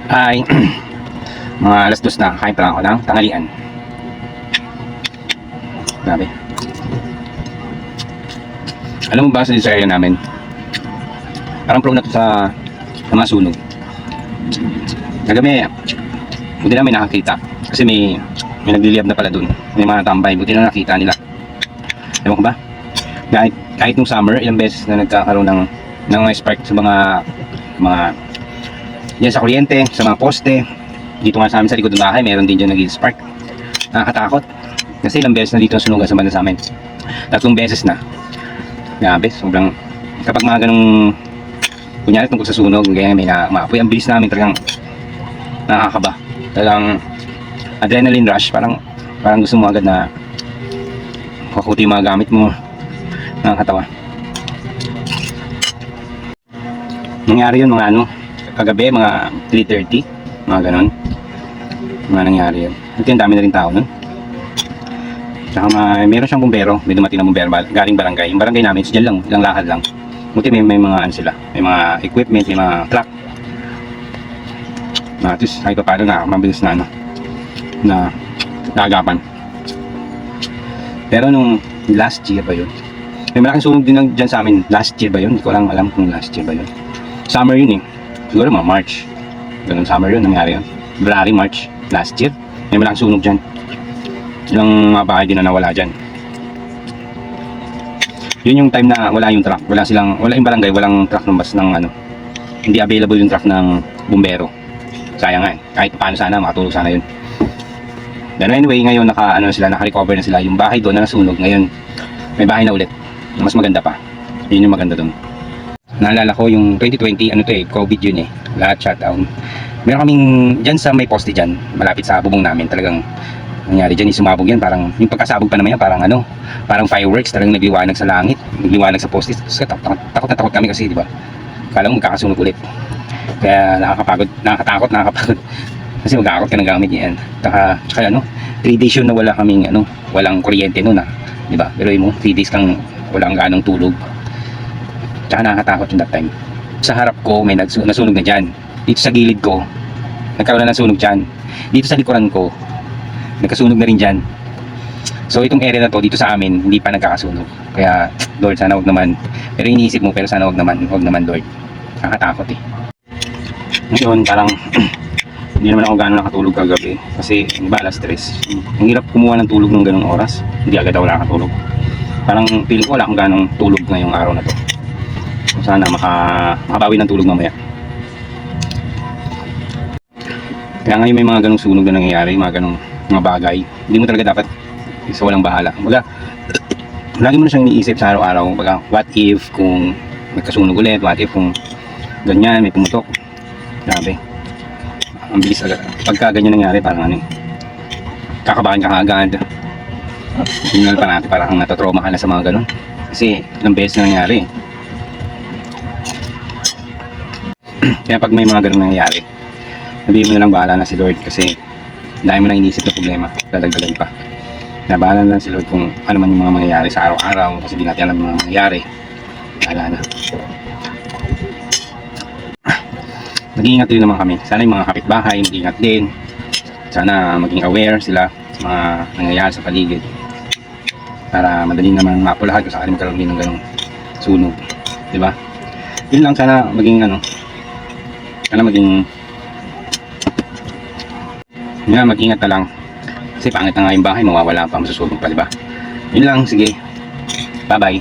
Ay, mga alas 2 na, kain pa lang ako ng tanghalian. Grabe. Alam mo ba sa area namin, parang prone na to sa mga sunog. Kagabi, buti na may nakakita. Kasi may nagliliyab na pala dun. May mga tambay, buti na nakita nila. Ewan ko ba? Kahit nung summer, ilang beses na nagkakaroon ng mga spark sa mga yan sa kuryente, sa mga poste. Dito nga sa amin sa likod ng bahay, meron din dyan nag-spark. Nakakatakot. Kasi ilang beses na dito ang sunugan sa banda sa amin. 3 beses na. Grabe, sobrang kapag mga ganung kunyari tungkol sa sunog, kaya may maapoy, ang bilis namin talagang nakakaba. Talagang adrenaline rush, parang gusto mo agad na kakuti yung mga gamit mo. Nakakatawa. Nangyari yun mga kagabi, mga 3:30, mga ganon. Mga nangyari yun. Ito yung dami na rin tao nun. Tsaka meron siyang bumbero, may dumating na bumbero galing barangay. Yung barangay namin, dyan lang, ilang lakad lang. Buti may mga sila, may mga equipment, may mga truck. At least, kahit pa paano na, mabilis na na naagapan. Pero nung last year ba yun? May malaking sunog din dyan sa amin. Last year ba yun? Hindi ko lang alam kung last year ba yun. Summer yun eh. Siguro mga March. Ganun summer yun, nangyari yun. February, March, last year. May malaking sunog dyan. Ilang mga bahay din na nawala dyan. Yun yung time na wala yung truck. Wala yung barangay, walang truck ng bus ng hindi available yung truck ng bumbero. Sayang nga eh. Kahit paano sana, makatulog sana yun. Pero anyway, ngayon naka-recover na sila. Yung bahay doon na nasunog. Ngayon, may bahay na ulit. Mas maganda pa. Yun yung maganda doon. Naalala ko yung 2020, COVID yun eh. Lahat shutdown. Meron kaming dyan sa may poste dyan, malapit sa bubong namin. Talagang nangyari dyan, sumabog yan. Parang, yung pagkasabog pa naman yan, parang fireworks. Talagang nagliwanag sa langit, nagliwanag sa poste. Takot na takot kami kasi, di ba? Kala mo magkakasunog ulit. Kaya nakakatakot. Kasi mag-aakot ka ng gamit yan. Tsaka 3 days yun na wala kaming walang kuryente noon di ba? Pero mo 3 days kang walang ganong tulog. Tsaka nakakatakot yung that time. Sa harap ko may nasunog na dyan. Dito sa gilid ko nagkaroon na ng sunog dyan. Dito sa likuran ko nagkasunog na rin dyan. So itong area na to dito sa amin hindi pa nagkakasunog. Kaya Lord, sana wag naman. Pero iniisip mo, pero sana wag naman Lord. Nakakatakot eh. Ngayon parang hindi naman ako gano'n nakatulog kagabi kasi iba alas 3. Ang hirap kumuha ng tulog ng ganong oras. Hindi agad ako nakatulog. Parang feeling ko wala akong ganong tulog ngayong araw na to. So, sana makabawi ng tulog mamaya. Kaya ngayon may mga ganong sunog na nangyayari, mga ganong mga bagay. Hindi mo talaga dapat isa walang bahala. Lagi mo na siyang iniisip sa araw-araw. What if kung nagkasunog ulit? What if kung ganyan, may pumutok? Grabe. Ang bilis agad. Pagka ganyan nangyari, parang kakabahan ka agad. Signal pa natin, parang natatrauma ka na sa mga ganun. Kasi ilang beses na nangyari. Kaya pag may mga ganun nangyayari, sabihin mo na lang bahala na si Lord kasi dahil mo na inisip na problema, dadagdagan pa. Na bahala na si Lord kung ano man yung mga mangyayari sa araw-araw kasi di natin alam yung mga mangyayari. Bahala na. Mag-iingat din naman kami. Sana yung mga kapitbahay mag-iingat din. Sana maging aware sila sa mga nangyayari sa paligid. Para madali naman mapulahan kung sakali magkaroon din ng ganong sunog. Diba? Yun lang, sana maging mag-ingat na lang. Kasi pangit na nga yung bahay, mawawala pa, masusunog pa, diba? Yun lang, sige. Bye-bye.